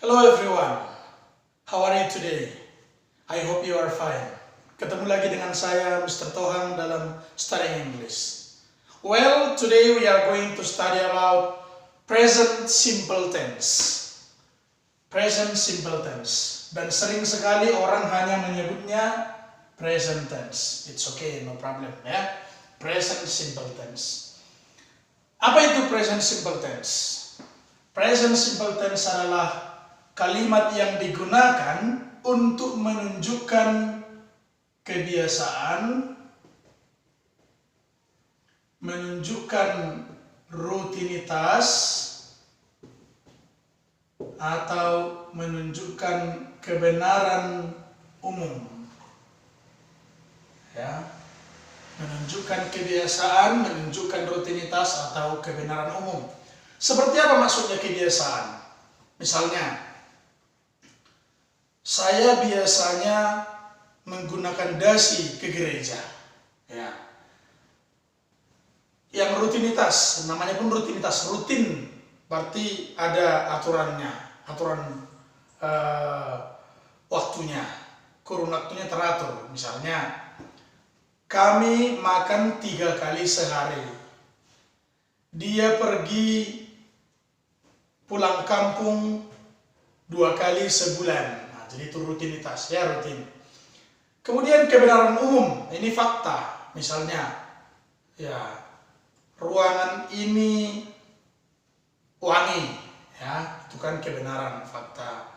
Hello everyone, how are you today? I hope you are fine. Ketemu lagi dengan saya, Mr. Tohang, dalam Studying English. Well, today we are going to study about present simple tense. Present simple tense. Dan sering sekali orang hanya menyebutnya present tense. It's okay, no problem ya. Present simple tense. Apa itu present simple tense? Present simple tense adalah kalimat yang digunakan untuk menunjukkan kebiasaan, menunjukkan rutinitas, atau menunjukkan kebenaran umum. Ya, menunjukkan kebiasaan, menunjukkan rutinitas atau kebenaran umum. Seperti apa maksudnya kebiasaan? Misalnya, saya biasanya menggunakan dasi ke gereja. Ya. Yang rutinitas, namanya pun rutinitas, rutin, berarti ada aturannya, aturan waktunya, kurun waktunya teratur. Misalnya, kami makan 3 kali sehari. Dia pergi pulang kampung 2 kali sebulan. Jadi itu rutinitas, ya rutin. Kemudian kebenaran umum, ini fakta. Misalnya, ya ruangan ini wangi, ya itu kan kebenaran fakta.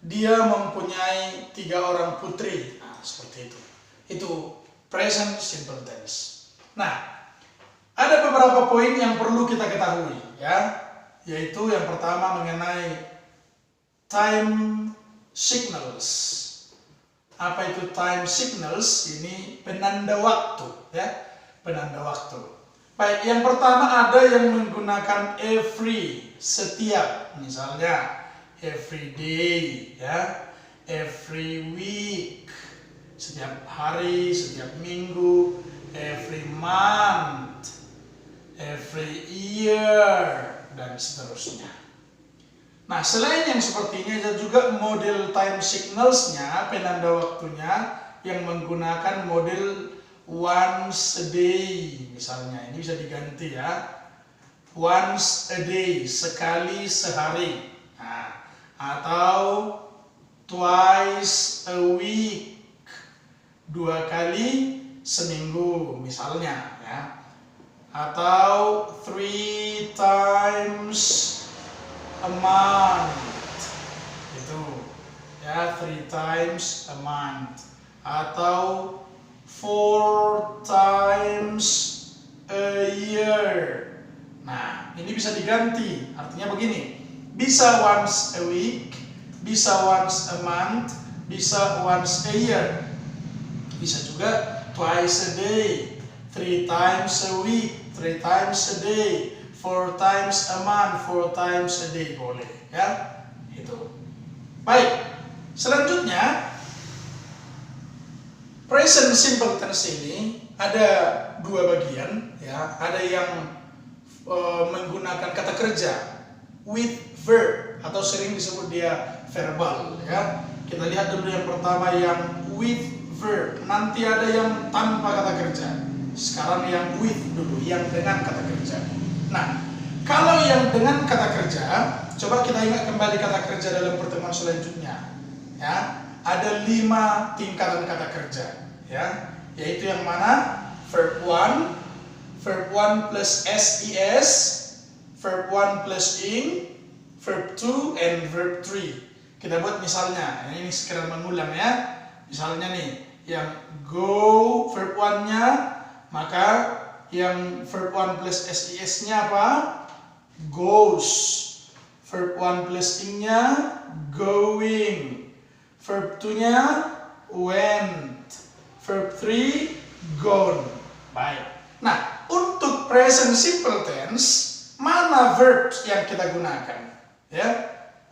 Dia mempunyai 3 orang putri, nah, seperti itu. Itu present simple tense. Nah, ada beberapa poin yang perlu kita ketahui, ya, yaitu yang pertama mengenai time signals. Apa itu time signals? Ini penanda waktu, ya, penanda waktu. Baik, yang pertama ada yang menggunakan every, setiap, misalnya every day, ya, every week, setiap hari, setiap minggu, every month, every year, dan seterusnya. Nah, selain yang seperti ini ada juga model time signals-nya, penanda waktunya yang menggunakan model once a day. Misalnya, ini bisa diganti ya. Once a day, sekali sehari. Nah, atau twice a week, 2 kali seminggu misalnya ya. Atau 3 times a month, itu ya, 3 times a month, atau 4 times a year. Nah, ini bisa diganti, artinya begini, bisa once a week, bisa once a month, bisa once a year, bisa juga twice a day, 3 times a week, 3 times a day, 4 times a month, 4 times a day, boleh ya. Itu. Baik. Selanjutnya, present simple tense ini ada 2 bagian ya. Ada yang menggunakan kata kerja with verb atau sering disebut dia verbal ya. Kita lihat dulu yang pertama yang with verb. Nanti ada yang tanpa kata kerja. Sekarang yang with dulu, yang dengan kata kerja. Nah, kalau yang dengan kata kerja, coba kita ingat kembali kata kerja dalam pertemuan selanjutnya. Ya, ada 5 tingkatan kata kerja. Ya, yaitu yang mana? Verb 1, verb 1 plus SES, verb 1 plus ing, verb 2, and verb 3. Kita buat misalnya, ini sekedar mengulang ya. Misalnya nih, yang go verb 1-nya, maka yang verb 1 plus SES-nya apa? Goes. Verb 1 plus ing-nya going. Verb 2-nya went. Verb 3 gone. Baik. Nah, untuk present simple tense, mana verb yang kita gunakan? Ya.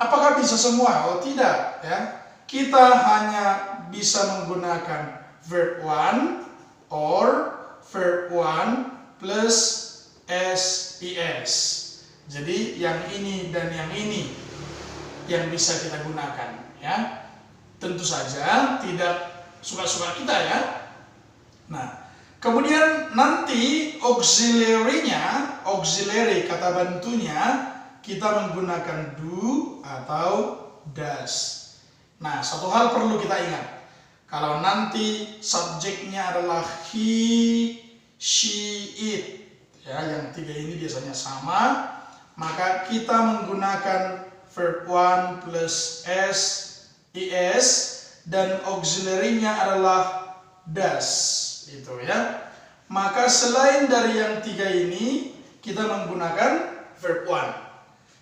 Apakah bisa semua? Oh, tidak, ya. Kita hanya bisa menggunakan verb 1 or verb 1 plus SES. Jadi yang ini dan yang ini. yang bisa kita gunakan, ya. Tentu saja tidak suka-suka kita, ya. Nah, kemudian nanti auxiliary kata bantunya kita menggunakan do atau does. Nah, satu hal perlu kita ingat. Kalau nanti subjeknya adalah he, she, it, ya, yang tiga ini biasanya sama, maka kita menggunakan verb 1 plus s, is, dan auxiliary-nya adalah does, gitu ya. Maka selain dari yang tiga ini, kita menggunakan verb 1.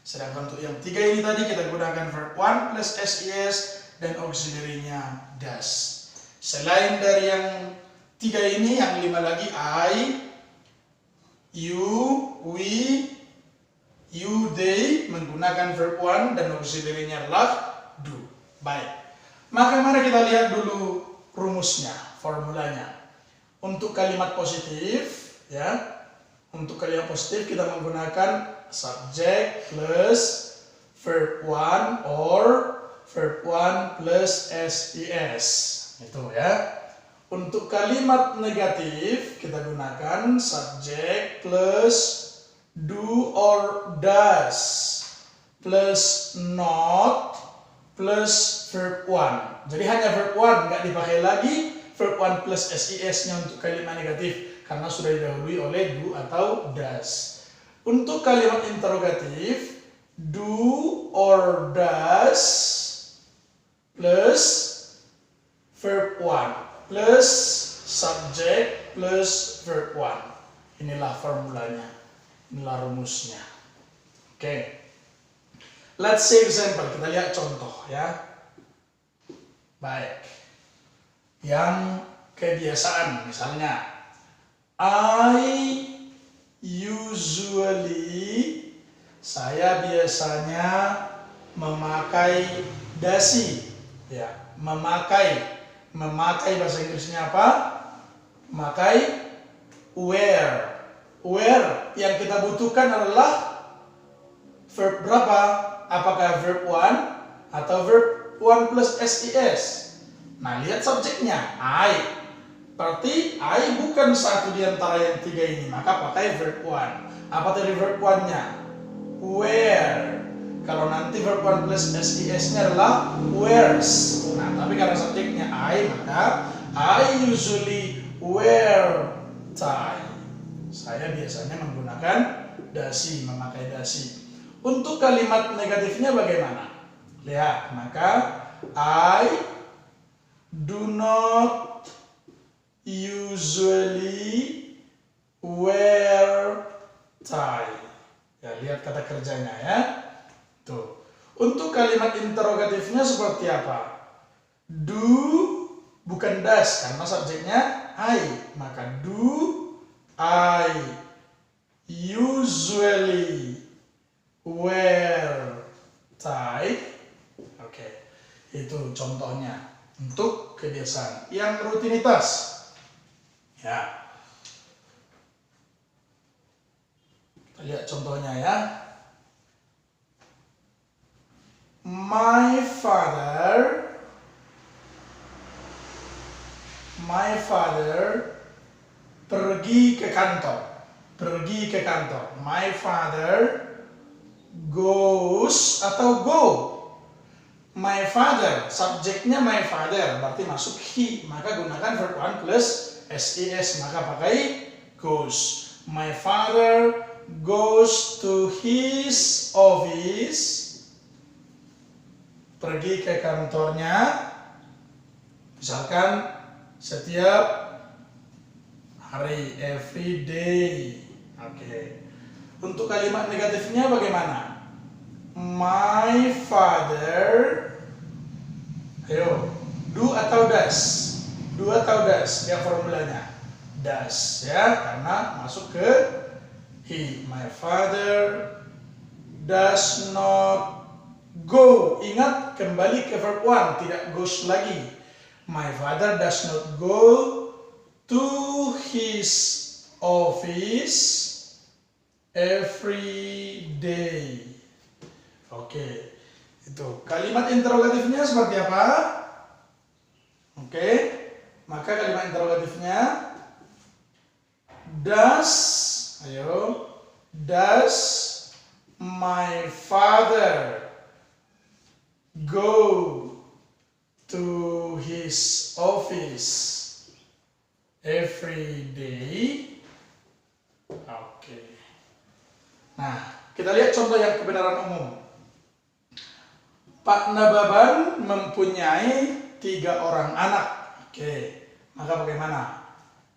Sedangkan untuk yang tiga ini tadi kita gunakan verb 1 plus SES dan auxiliary-nya does. Selain dari yang tiga ini, yang lima lagi I, you, we, you, they menggunakan verb 1 dan auxiliary-nya adalah do. Baik. Maka mari kita lihat dulu rumusnya, formulanya. Untuk kalimat positif, ya. Untuk kalimat positif kita menggunakan subject plus verb 1 or verb 1 plus SES. Itu ya. Untuk kalimat negatif kita gunakan subject plus do or does plus not plus verb 1. Jadi hanya verb 1, nggak dipakai lagi verb 1 plus SES-nya untuk kalimat negatif karena sudah didahului oleh do atau does. Untuk kalimat interrogatif, do or does plus verb 1 plus subject plus verb 1. Inilah formulanya, inilah rumusnya. Oke. Let's see example, kita lihat contoh ya. Baik. Yang kebiasaan, misalnya saya biasanya memakai dasi, ya. Memakai bahasa Inggrisnya apa? Memakai wear. Wear yang kita butuhkan adalah verb berapa? Apakah verb 1 atau verb 1 plus SES? Nah, lihat subjeknya, I. Berarti I bukan satu di antara yang tiga ini, maka pakai verb 1. Apa tadi verb 1-nya? Wear. Kalau nanti verb 1 plus SES-nya adalah wears. Nah, tapi karena subjeknya I, maka I usually wear tie. Saya biasanya menggunakan dasi, memakai dasi. Untuk kalimat negatifnya bagaimana? Lihat, maka I do not usually wear tie. Ya, lihat kata kerjanya ya. Tuh. Untuk kalimat interrogatifnya seperti apa? Do bukan does karena subjeknya I. Maka do I usually wear tie? Oke. Itu contohnya untuk kebiasaan. Yang rutinitas. Ya. Kita lihat contohnya ya. My father pergi ke kantor. My father goes atau go. My father, subjeknya my father, berarti masuk he, maka gunakan verb 1 plus SES, maka pakai goes. My father goes to his office, pergi ke kantornya, misalkan setiap hari, every day. Oke. Untuk kalimat negatifnya bagaimana? My father, ayo, do atau does? Do atau does? Lihat formulanya. Does, ya, karena masuk ke he. My father does not go. Ingat, kembali ke verb 1, tidak goes lagi. My father does not go to his office every day. Oke. Itu. Kalimat interrogatifnya seperti apa? Oke. Maka kalimat interrogatifnya does my father go to his office every day? Oke. Nah, kita lihat contoh yang kebenaran umum. Pak Nababan mempunyai 3 orang anak. Oke, maka bagaimana?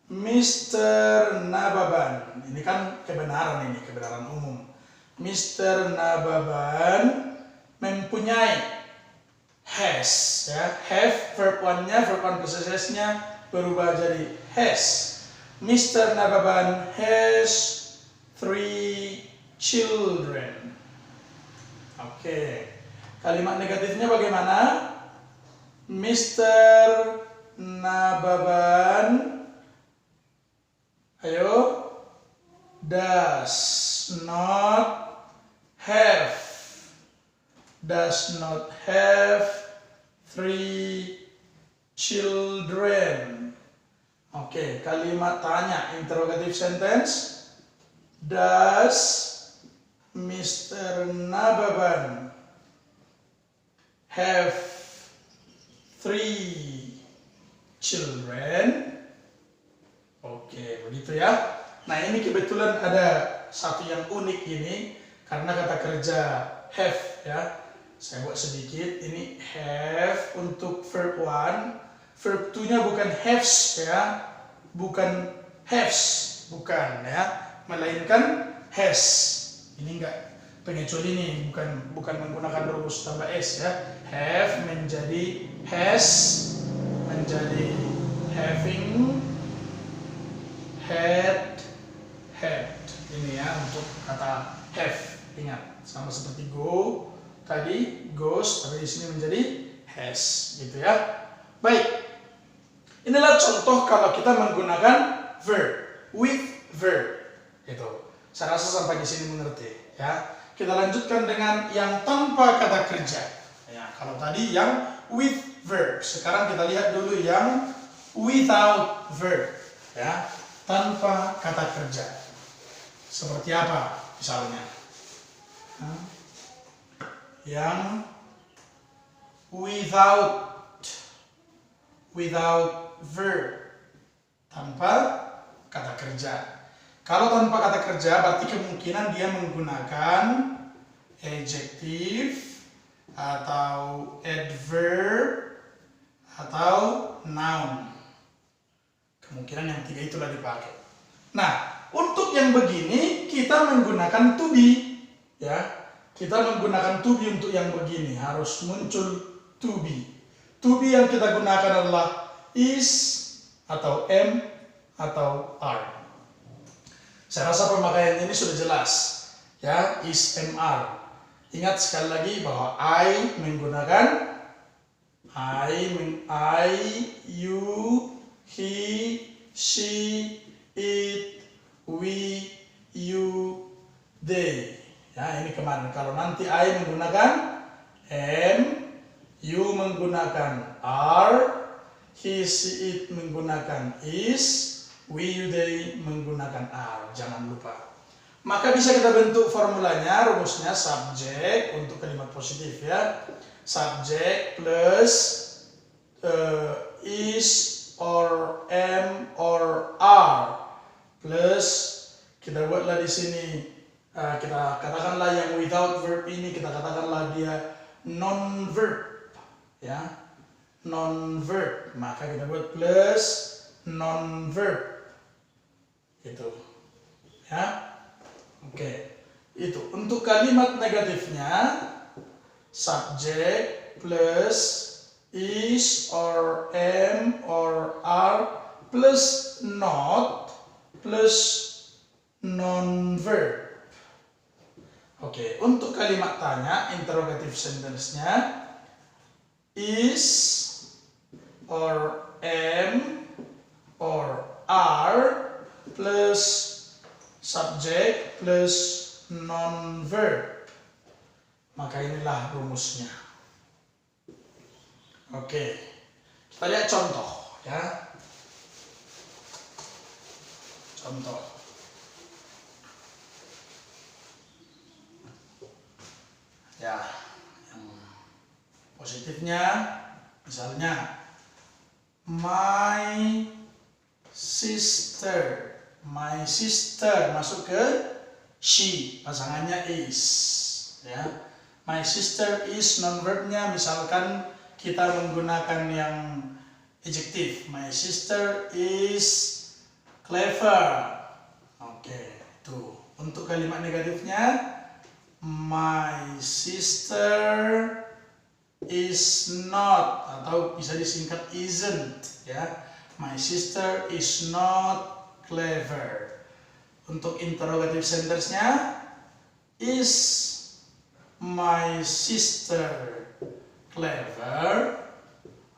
Mr. Nababan, ini kan kebenaran umum. Mr. Nababan mempunyai has, ya, have verb 1-nya, verb 1 possessive-nya berubah jadi has. Mr. Nababan has 3 children. Oke. Kalimat negatifnya bagaimana? Mr. Nababan does not have 3 children. Oke, kalimat tanya, interrogative sentence. Does Mr. Nababan have 3 children? Oke, begitu ya. Nah, ini kebetulan ada satu yang unik ini karena kata kerja have, ya. Saya buat sedikit. Ini have untuk verb 1. Verb 2-nya bukan haves, ya. Bukan haves, bukan, ya. Melainkan has. Ini enggak pengecuali ini, bukan menggunakan rumus tambah s, ya. Have menjadi has, menjadi having, had. Ini ya untuk kata have. Ingat, sama seperti go tadi, goes, tapi di sini menjadi has, gitu ya. Baik. Inilah contoh kalau kita menggunakan verb with verb. Itu. Saya rasa sampai di sini mengerti, ya. Kita lanjutkan dengan yang tanpa kata kerja. Ya, kalau tadi yang with verb. Sekarang kita lihat dulu yang without verb, ya. Tanpa kata kerja. Seperti apa misalnya? Yang without verb, tanpa kata kerja. Kalau tanpa kata kerja berarti kemungkinan dia menggunakan adjective atau adverb atau noun. Kemungkinan yang 3 itulah dipakai. Nah, untuk yang begini kita menggunakan to be, ya. Kita menggunakan to be untuk yang begini, harus muncul to be. To be yang kita gunakan adalah is atau am atau are. Saya rasa pemakaian ini sudah jelas, ya, is, am, are. Ingat sekali lagi bahwa I menggunakan I, you, he, she, it, we, you, they. Ya, ini kemarin. Kalau nanti I menggunakan am, you menggunakan are, he, she, it menggunakan is, we, you, they menggunakan are. Jangan lupa. Maka bisa kita bentuk formulanya, rumusnya subject untuk kalimat positif, ya. Subject plus is or am or are plus kita buatlah di sini kita katakanlah yang without verb ini kita katakanlah dia non verb, ya, non verb, maka kita buat plus non verb gitu, ya. Oke, itu untuk kalimat negatifnya subject plus is or am or are plus not plus non-verb. Oke, untuk kalimat tanya, interrogative sentence-nya is or am or are plus subject plus non-verb. Maka inilah rumusnya. Oke, kita lihat contoh ya. Contoh. Ya, yang positifnya misalnya my sister masuk ke she, pasangannya is ya. My sister is non-verbnya, misalkan kita menggunakan yang adjektif. My sister is clever. Oke, itu. Untuk kalimat negatifnya, my sister is not, atau bisa disingkat isn't ya. My sister is not clever. Untuk interrogative sentence-nya, is my sister clever?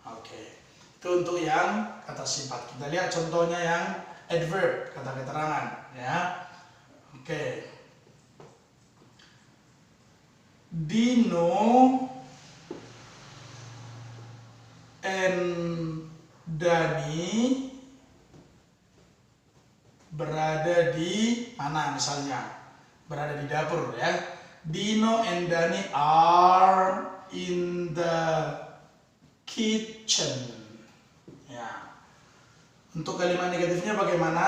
Oke. Itu untuk yang kata sifat. Kita lihat contohnya yang adverb, kata keterangan ya. Oke. Dino and Dani berada di mana misalnya? Berada di dapur ya. Dino and Dani are in the kitchen. Ya. Untuk kalimat negatifnya bagaimana?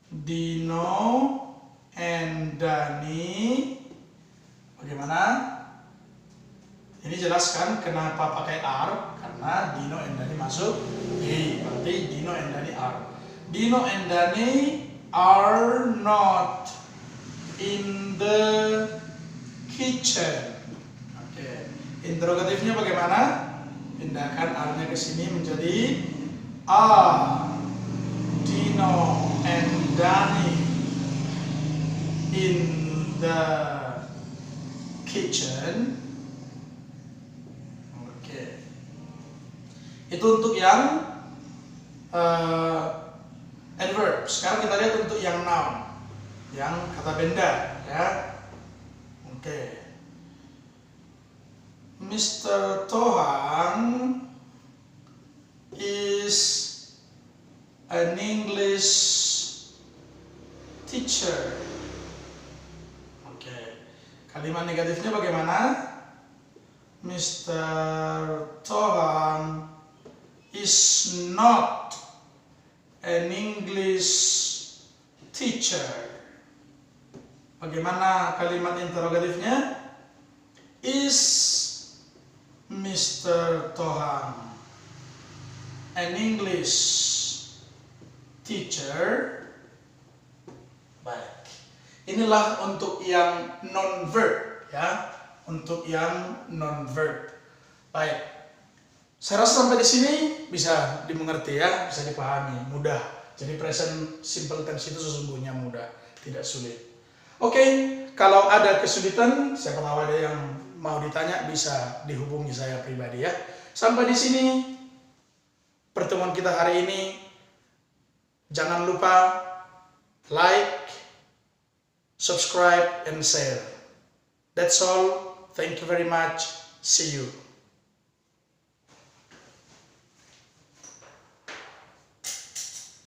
Dino and Dani. Bagaimana? Ini jelaskan kenapa pakai are, karena Dino and Dani masuk di, berarti Dino and Dani are. Dino and Dani are not in the kitchen. Oke. Interrogatifnya bagaimana? Pindahkan are-nya ke sini menjadi are Dino and Dani in the kitchen. Oke. Itu untuk yang adverb. Sekarang kita lihat untuk yang noun, yang kata benda ya. Oke. Mr. Tohang is an English teacher. Oke. Kalimat negatifnya bagaimana? Mr. Tohang is not an English teacher. Bagaimana kalimat interrogatifnya? Is Mr. Tohang an English teacher? Baik. Inilah untuk yang non-verb ya. Untuk yang non-verb. Baik. Saya rasa sampai di sini bisa dimengerti ya, bisa dipahami, mudah. Jadi present simple tense itu sesungguhnya mudah, tidak sulit. Oke, kalau ada kesulitan, siapa tahu ada yang mau ditanya bisa dihubungi saya pribadi ya. Sampai di sini pertemuan kita hari ini. Jangan lupa like, subscribe, and share. That's all. Thank you very much. See you.